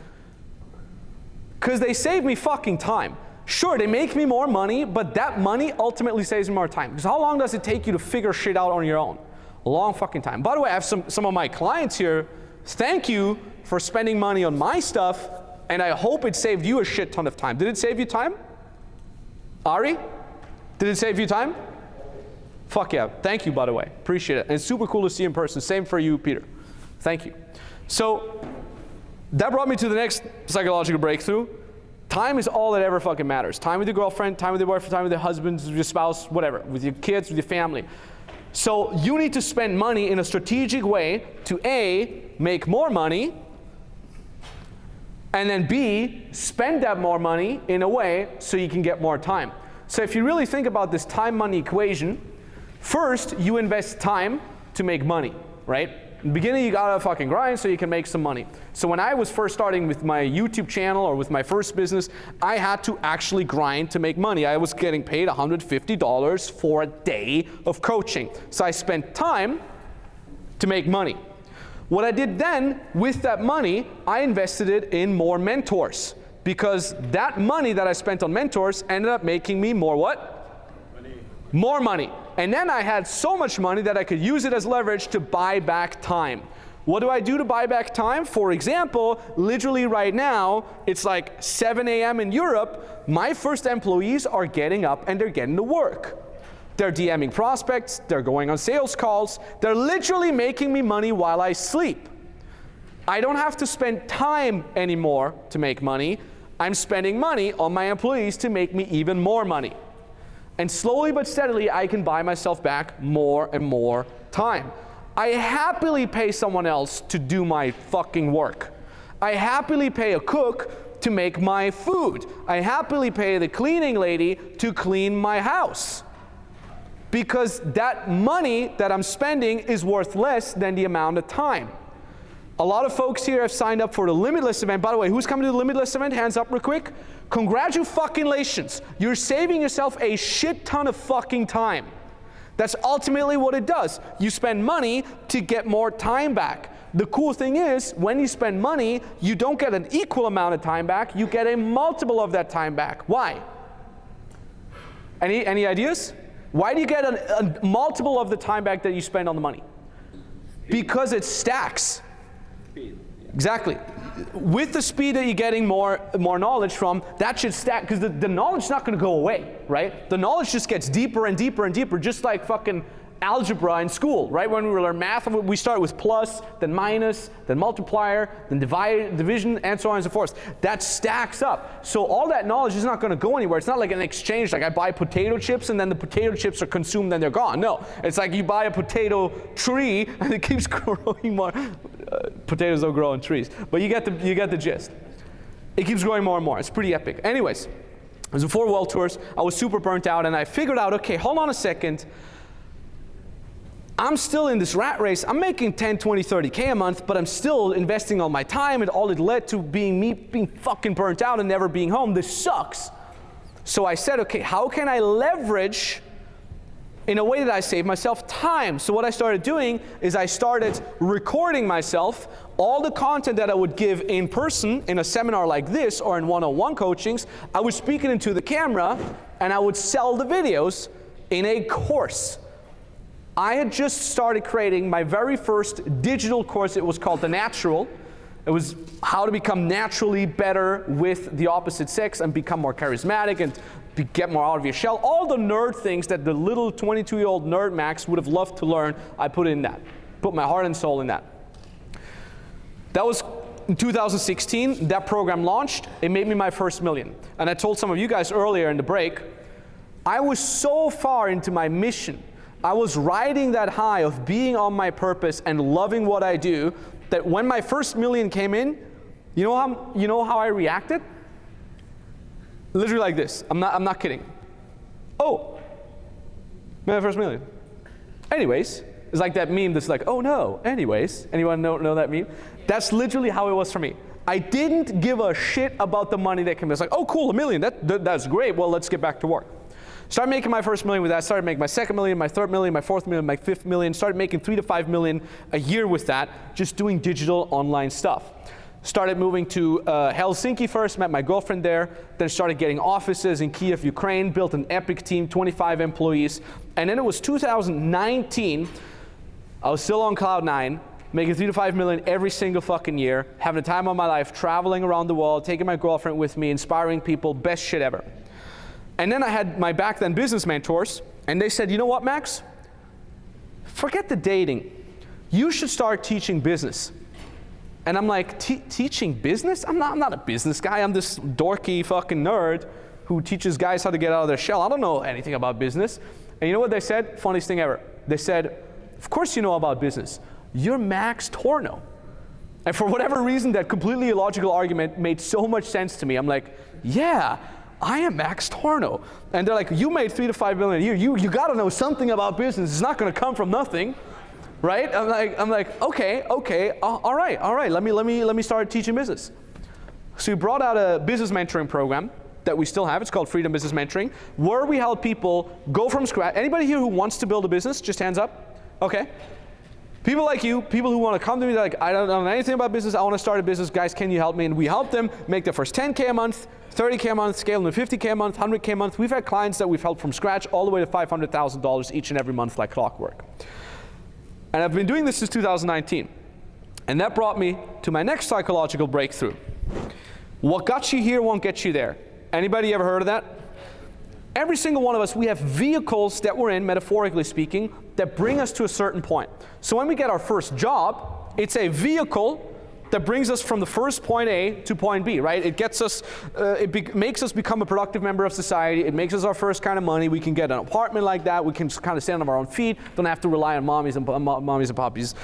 Because they save me fucking time. Sure, they make me more money, but that money ultimately saves me more time. Because how long does it take you to figure shit out on your own? A long fucking time. By the way, I have some of my clients here. Thank you for spending money on my stuff, and I hope it saved you a shit ton of time. Did it save you time? Ari? Did it save you time? Fuck yeah. Thank you, by the way. Appreciate it. And it's super cool to see you in person. Same for you, Peter. Thank you. So that brought me to the next psychological breakthrough. Time is all that ever fucking matters. Time with your girlfriend, time with your boyfriend, time with your husband, with your spouse, whatever, with your kids, with your family. So you need to spend money in a strategic way to A, make more money, and then B, spend that more money in a way so you can get more time. So if you really think about this time-money equation, first you invest time to make money, right? In the beginning, you gotta fucking grind so you can make some money. So when I was first starting with my YouTube channel or with my first business, I had to actually grind to make money. I was getting paid $150 for a day of coaching. So I spent time to make money. What I did then with that money, I invested it in more mentors, because that money that I spent on mentors ended up making me more what? Money. More money. And then I had so much money that I could use it as leverage to buy back time. What do I do to buy back time? For example, literally right now, it's like 7 a.m. in Europe. My first employees are getting up and they're getting to work. They're DMing prospects, they're going on sales calls, they're literally making me money while I sleep. I don't have to spend time anymore to make money. I'm spending money on my employees to make me even more money. And slowly but steadily, I can buy myself back more and more time. I happily pay someone else to do my fucking work. I happily pay a cook to make my food. I happily pay the cleaning lady to clean my house. Because that money that I'm spending is worth less than the amount of time. A lot of folks here have signed up for the Limitless event. By the way, who's coming to the Limitless event? Hands up real quick. Congratulations. You're saving yourself a shit ton of fucking time. That's ultimately what it does. You spend money to get more time back. The cool thing is, when you spend money, you don't get an equal amount of time back, you get a multiple of that time back. Why? Any ideas? Why do you get a multiple of the time back that you spend on the money? Because it stacks. Speed. Yeah. Exactly. With the speed that you're getting more knowledge from, that should stack, because the knowledge is not going to go away, right? The knowledge just gets deeper and deeper and deeper, just like fucking algebra in school, right? When we learn math, we start with plus, then minus, then multiplier, then division, and so on and so forth. That stacks up. So all that knowledge is not going to go anywhere. It's not like an exchange, like I buy potato chips and then the potato chips are consumed and they're gone. No, it's like you buy a potato tree and it keeps growing more. Potatoes don't grow on trees, but you get the gist. It keeps growing more and more. It's pretty epic. Anyways, it was before World Tours. I was super burnt out and I figured out, okay, hold on a second. I'm still in this rat race. I'm making 10, 20, 30K a month, but I'm still investing all my time, and all it led to being fucking burnt out and never being home. This sucks. So I said, okay, how can I leverage in a way that I save myself time? So what I started doing is I started recording myself, all the content that I would give in person in a seminar like this or in one-on-one coachings. I would speak it into the camera and I would sell the videos in a course. I had just started creating my very first digital course. It was called The Natural. It was how to become naturally better with the opposite sex and become more charismatic and get more out of your shell. All the nerd things that the little 22-year-old nerd Max would have loved to learn, I put in that. Put my heart and soul in that. That was in 2016. That program launched. It made me my first million. And I told some of you guys earlier in the break, I was so far into my mission. I was riding that high of being on my purpose and loving what I do, that when my first million came in, you know how I reacted? Literally like this. I'm not kidding. Oh, my first million. Anyways, it's like that meme that's like, oh no, anyways. Anyone know that meme? That's literally how it was for me. I didn't give a shit about the money that came in. It's like, oh cool, $1 million, that's great. Well, let's get back to work. Started making my first million with that, started making my second million, my third million, my fourth million, my fifth million, started making 3 to 5 million a year with that, just doing digital online stuff. Started moving to Helsinki first, met my girlfriend there, then started getting offices in Kiev, Ukraine, built an epic team, 25 employees. And then it was 2019, I was still on cloud nine, making 3 to 5 million every single fucking year, having the time of my life, traveling around the world, taking my girlfriend with me, inspiring people, best shit ever. And then I had my back then business mentors, and they said, you know what, Max? Forget the dating. You should start teaching business. And I'm like, teaching business? I'm not a business guy. I'm this dorky fucking nerd who teaches guys how to get out of their shell. I don't know anything about business. And you know what they said? Funniest thing ever. They said, of course you know about business. You're Max Tornow. And for whatever reason, that completely illogical argument made so much sense to me. I'm like, yeah, I am Max Tornow. And they're like, you made 3 to 5 million a year. You got to know something about business. It's not going to come from nothing. Right? I'm like, okay, all right. Let me start teaching business. So we brought out a business mentoring program that we still have. It's called Freedom Business Mentoring, where we help people go from scratch. Anybody here who wants to build a business, just hands up. Okay. People like you, people who want to come to me, they're like, I don't know anything about business. I want to start a business. Guys, can you help me? And we help them make their first 10K a month, 30K a month, scale them to 50K a month, 100K a month. We've had clients that we've helped from scratch all the way to $500,000 each and every month like clockwork. And I've been doing this since 2019. And that brought me to my next psychological breakthrough. What got you here won't get you there. Anybody ever heard of that? Every single one of us, we have vehicles that we're in, metaphorically speaking, that bring us to a certain point. So when we get our first job, it's a vehicle that brings us from the first point A to point B, right? It gets us, makes us become a productive member of society. It makes us our first kind of money. We can get an apartment like that. We can kind of stand on our own feet. Don't have to rely on mommies and poppies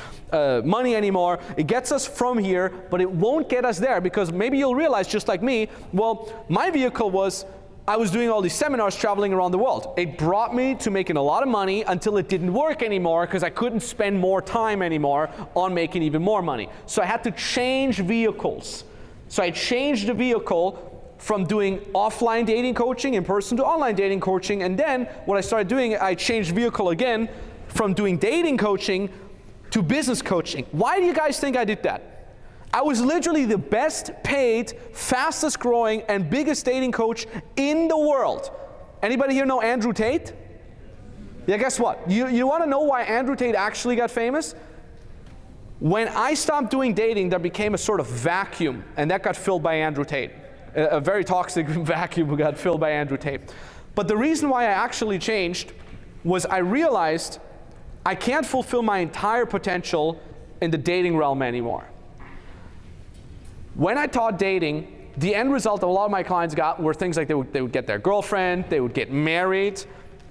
money anymore. It gets us from here, but it won't get us there because maybe you'll realize, just like me, well, my vehicle was, I was doing all these seminars traveling around the world. It brought me to making a lot of money until it didn't work anymore because I couldn't spend more time anymore on making even more money. So I had to change vehicles. So I changed the vehicle from doing offline dating coaching in person to online dating coaching. And then what I started doing, I changed vehicle again from doing dating coaching to business coaching. Why do you guys think I did that? I was literally the best paid, fastest growing, and biggest dating coach in the world. Anybody here know Andrew Tate? Yeah, guess what? You want to know why Andrew Tate actually got famous? When I stopped doing dating, there became a sort of vacuum, and that got filled by Andrew Tate. A very toxic vacuum got filled by Andrew Tate. But the reason why I actually changed was I realized I can't fulfill my entire potential in the dating realm anymore. When I taught dating, the end result of a lot of my clients got were things like they would get their girlfriend, they would get married.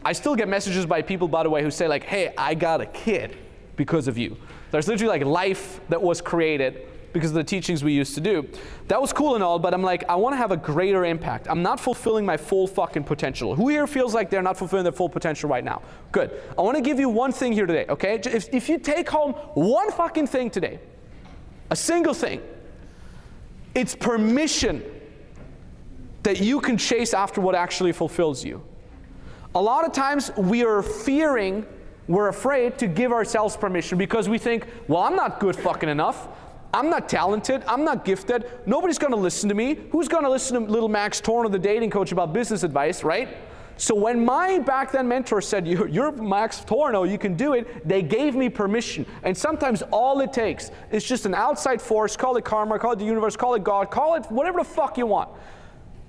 I still get messages by people, by the way, who say like, hey, I got a kid because of you. There's literally like life that was created because of the teachings we used to do. That was cool and all, but I'm like, I want to have a greater impact. I'm not fulfilling my full fucking potential. Who here feels like they're not fulfilling their full potential right now? Good. I want to give you one thing here today, okay? If you take home one fucking thing today, a single thing, it's permission that you can chase after what actually fulfills you. A lot of times we're afraid to give ourselves permission because we think, well, I'm not good fucking enough. I'm not talented. I'm not gifted. Nobody's going to listen to me. Who's going to listen to little Max Tornow, the dating coach, about business advice, right? So when my back then mentor said, you're Max Tornow, you can do it, they gave me permission. And sometimes all it takes is just an outside force, call it karma, call it the universe, call it God, call it whatever the fuck you want.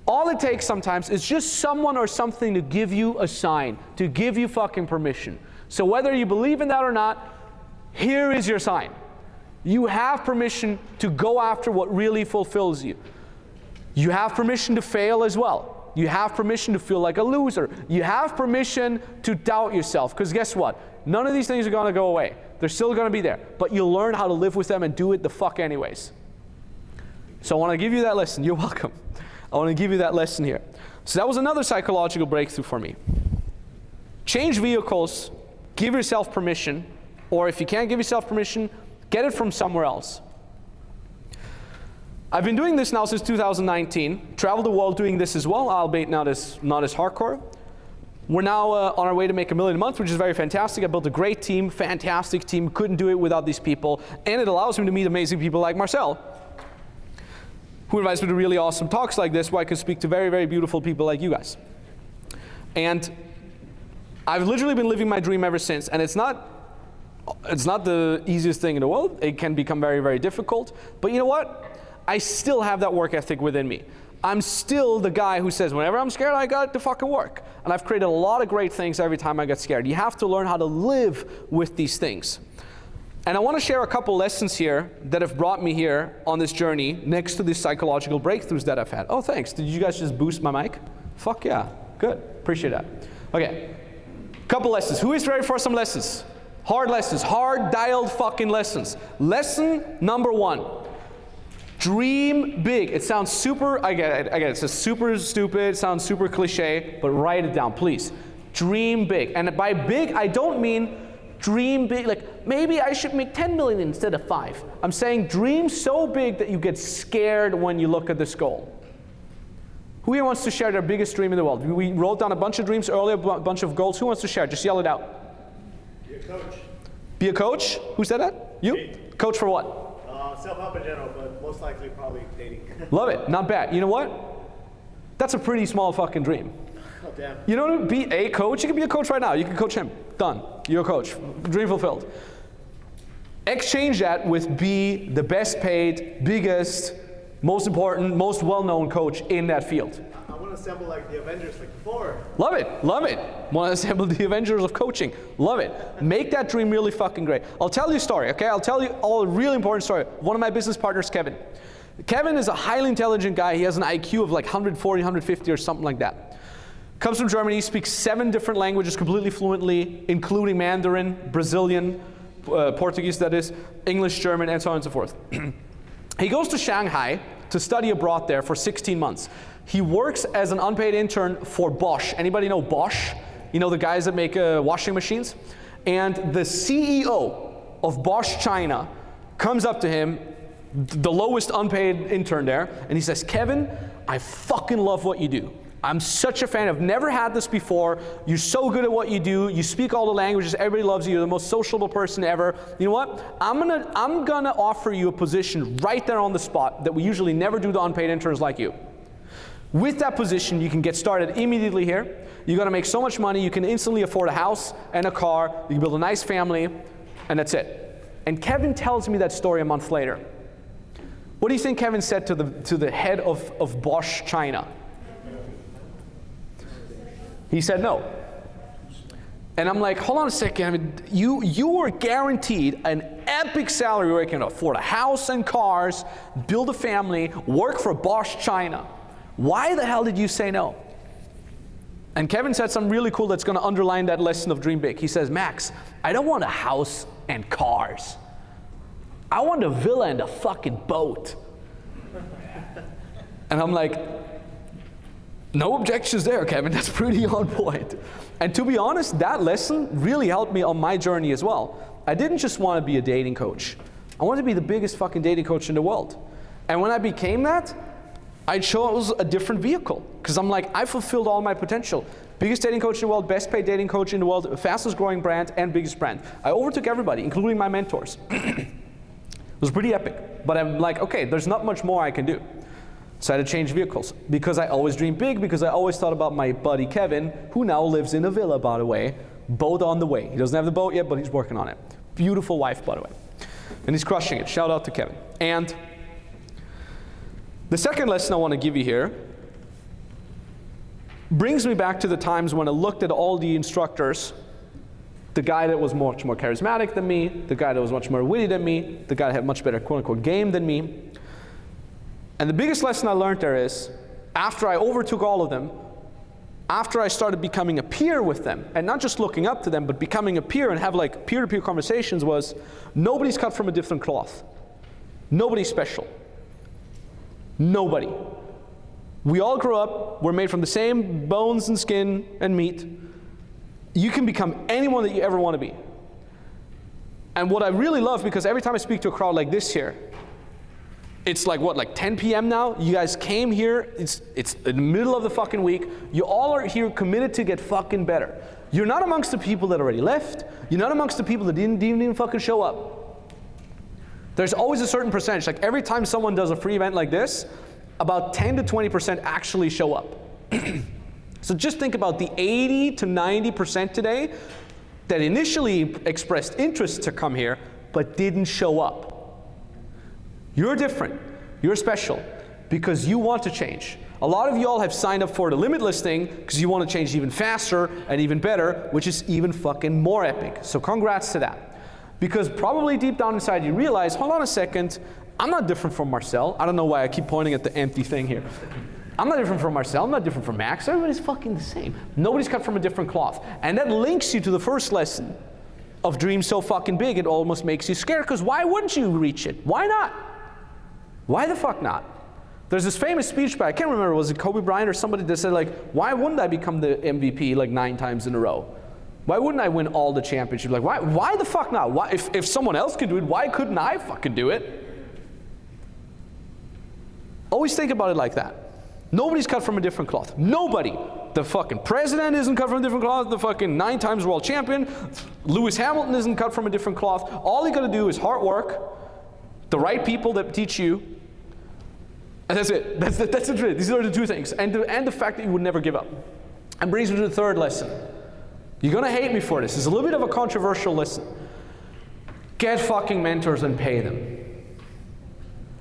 All it takes sometimes is just someone or something to give you a sign, to give you fucking permission. So whether you believe in that or not, here is your sign. You have permission to go after what really fulfills you. You have permission to fail as well. You have permission to feel like a loser. You have permission to doubt yourself, because guess what? None of these things are going to go away. They're still going to be there, but you'll learn how to live with them and do it the fuck anyways. So I want to give you that lesson. You're welcome. I want to give you that lesson here. So that was another psychological breakthrough for me. Change vehicles, give yourself permission, or if you can't give yourself permission, get it from somewhere else. I've been doing this now since 2019, traveled the world doing this as well, albeit not as hardcore. We're now on our way to make $1 million a month, which is very fantastic. I built a great team, fantastic team, couldn't do it without these people, and it allows me to meet amazing people like Marcel. who invites me to really awesome talks like this where I can speak to very, very beautiful people like you guys. And I've literally been living my dream ever since, and it's not the easiest thing in the world. It can become very, very difficult. But you know what? I still have that work ethic within me. I'm still the guy who says, whenever I'm scared, I got to fucking work. And I've created a lot of great things every time I get scared. You have to learn how to live with these things. And I want to share a couple lessons here that have brought me here on this journey next to these psychological breakthroughs that I've had. Oh, thanks. Did you guys just boost my mic? Fuck yeah. Good. Appreciate that. Okay. Couple lessons. Who is ready for some lessons? Hard lessons. Hard dialed fucking lessons. Lesson number 1. Dream big. It sounds super, I get it. It's just super stupid, it sounds super cliche, but write it down, please. Dream big. And by big, I don't mean dream big, like maybe I should make 10 million instead of 5. I'm saying dream so big that you get scared when you look at this goal. Who here wants to share their biggest dream in the world? We wrote down a bunch of dreams earlier, a bunch of goals. Who wants to share? Just yell it out. Be a coach. Be a coach? Who said that? You? Me. Coach for what? Self-help in general, but most likely probably dating. Love it. Not bad. You know what? That's a pretty small fucking dream. Oh, damn. You know what? Be a coach. You can be a coach right now. You can coach him. Done. You're a coach. Dream fulfilled. Exchange that with be the best paid, biggest, most important, most well-known coach in that field. I want to assemble like the Avengers like before. Love it. Love it. Want to assemble the Avengers of coaching. Love it. Make that dream really fucking great. I'll tell you a story, okay? I'll tell you a really important story. One of my business partners, Kevin. Kevin is a highly intelligent guy. He has an IQ of like 140, 150 or something like that. Comes from Germany, speaks 7 different languages completely fluently, including Mandarin, Brazilian, Portuguese that is, English, German, and so on and so forth. He goes to Shanghai to study abroad there for 16 months. He works as an unpaid intern for Bosch. Anybody know Bosch? You know the guys that make washing machines? And the CEO of Bosch China comes up to him, the lowest unpaid intern there, and he says, Kevin, I fucking love what you do. I'm such a fan. I've never had this before. You're so good at what you do. You speak all the languages. Everybody loves you. You're the most sociable person ever. You know what? I'm gonna offer you a position right there on the spot that we usually never do to unpaid interns like you. With that position, you can get started immediately here. You're gonna make so much money. You can instantly afford a house and a car. You can build a nice family, and that's it. And Kevin tells me that story a month later. What do you think Kevin said to the head of Bosch China? He said no. And I'm like, hold on a second. I mean, you were guaranteed an epic salary where you can afford a house and cars, build a family, work for Bosch China. Why the hell did you say no? And Kevin said something really cool that's going to underline that lesson of dream big. He says, Max, I don't want a house and cars. I want a villa and a fucking boat. And I'm like, no objections there, Kevin. That's pretty on point. And to be honest, that lesson really helped me on my journey as well. I didn't just want to be a dating coach. I wanted to be the biggest fucking dating coach in the world. And when I became that, I chose a different vehicle. Because I'm like, I fulfilled all my potential. Biggest dating coach in the world, best paid dating coach in the world, fastest growing brand, and biggest brand. I overtook everybody, including my mentors. It was pretty epic. But I'm like, okay, there's not much more I can do. So I had to change vehicles because I always dreamed big, because I always thought about my buddy Kevin, who now lives in a villa, by the way, boat on the way. He doesn't have the boat yet, but he's working on it. Beautiful wife, by the way. And he's crushing it. Shout out to Kevin. And the second lesson I want to give you here brings me back to the times when I looked at all the instructors, the guy that was much more charismatic than me, the guy that was much more witty than me, the guy that had much better quote-unquote game than me. And the biggest lesson I learned there is, after I overtook all of them, after I started becoming a peer with them, and not just looking up to them, but becoming a peer and have like peer-to-peer conversations, was nobody's cut from a different cloth. Nobody's special. Nobody. We all grew up, we're made from the same bones and skin and meat. You can become anyone that you ever want to be. And what I really love, because every time I speak to a crowd like this here, it's like what, like 10 p.m. now? You guys came here, it's in the middle of the fucking week. You all are here committed to get fucking better. You're not amongst the people that already left. You're not amongst the people that didn't even fucking show up. There's always a certain percentage. Like every time someone does a free event like this, about 10 to 20% actually show up. So just think about the 80 to 90% today that initially expressed interest to come here, but didn't show up. You're different. You're special because you want to change. A lot of y'all have signed up for the limitless thing because you want to change even faster and even better, which is even fucking more epic. So congrats to that. Because probably deep down inside you realize, hold on a second, I'm not different from Marcel. I don't know why I keep pointing at the empty thing here. I'm not different from Marcel, I'm not different from Max, everybody's fucking the same. Nobody's cut from a different cloth. And that links you to the first lesson of dream so fucking big it almost makes you scared, because why wouldn't you reach it? Why not? Why the fuck not? There's this famous speech by, I can't remember, was it Kobe Bryant or somebody that said like, why wouldn't I become the MVP like 9 times in a row? Why wouldn't I win all the championships? Like, why the fuck not? Why, if someone else could do it, why couldn't I fucking do it? Always think about it like that. Nobody's cut from a different cloth. Nobody. The fucking president isn't cut from a different cloth. The fucking 9 times world champion, Lewis Hamilton isn't cut from a different cloth. All you gotta do is hard work, the right people that teach you, and that's it. That's the truth. These are the 2 things. And the fact that you would never give up. And brings me to the 3rd lesson. You're gonna hate me for this. It's a little bit of a controversial lesson. Get fucking mentors and pay them.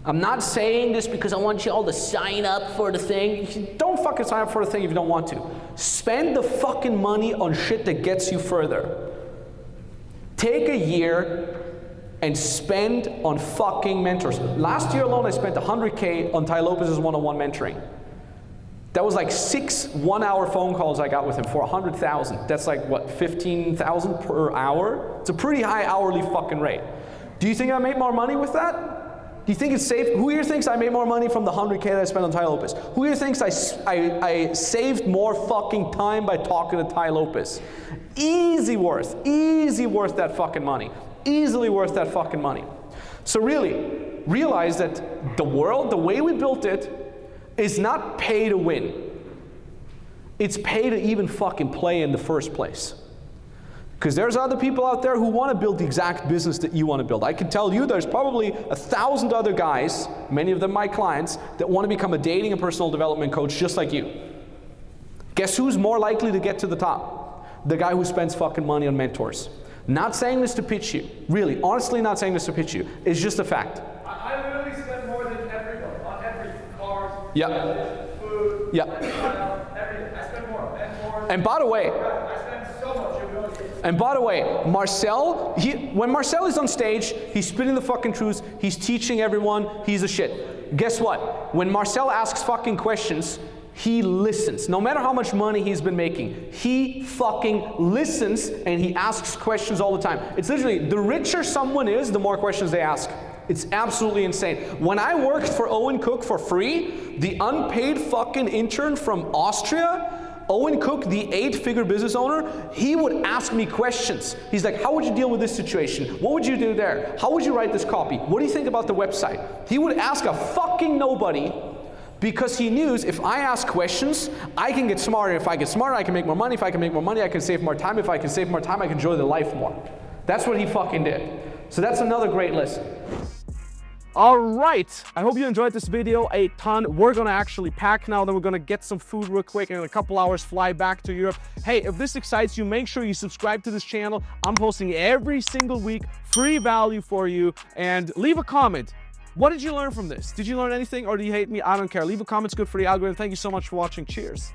I'm not saying this because I want you all to sign up for the thing. Don't fucking sign up for the thing if you don't want to. Spend the fucking money on shit that gets you further. Take a year and spend on fucking mentors. Last year alone, I spent $100K on Tai Lopez's one-on-one mentoring. That was like 6 one-hour phone calls I got with him for $100,000. That's like what, $15,000 per hour? It's a pretty high hourly fucking rate. Do you think I made more money with that? Do you think it's safe? Who here thinks I made more money from the $100K that I spent on Tai Lopez? Who here thinks I saved more fucking time by talking to Tai Lopez? Easy worth that fucking money. Easily worth that fucking money. So really, realize that the world, the way we built it, is not pay to win. It's pay to even fucking play in the first place. Because there's other people out there who want to build the exact business that you want to build. I can tell you there's probably 1,000 other guys, many of them my clients, that want to become a dating and personal development coach just like you. Guess who's more likely to get to the top? The guy who spends fucking money on mentors. Not saying this to pitch you. Really, honestly not saying this to pitch you. It's just a fact. I literally spend more than everyone on everything. Cars, food, everything. I spend more. And by the way, I spend so much. and by the way, Marcel, when Marcel is on stage, he's spitting the fucking truth, he's teaching everyone, he's a shit. Guess what? When Marcel asks fucking questions, he listens. No matter how much money he's been making, he fucking listens and he asks questions all the time. It's literally, the richer someone is, the more questions they ask. It's absolutely insane. When I worked for Owen Cook for free, the unpaid fucking intern from Austria, Owen Cook, the 8-figure business owner, he would ask me questions. He's like, how would you deal with this situation? What would you do there? How would you write this copy? What do you think about the website? He would ask a fucking nobody because he knew if I ask questions, I can get smarter. If I get smarter, I can make more money. If I can make more money, I can save more time. If I can save more time, I can enjoy the life more. That's what he fucking did. So that's another great lesson. All right, I hope you enjoyed this video a ton. We're gonna actually pack now, then we're gonna get some food real quick and in a couple hours fly back to Europe. Hey, if this excites you, make sure you subscribe to this channel. I'm posting every single week, free value for you, and leave a comment. What did you learn from this? Did you learn anything or do you hate me? I don't care. Leave a comment, it's good for the algorithm. Thank you so much for watching. Cheers.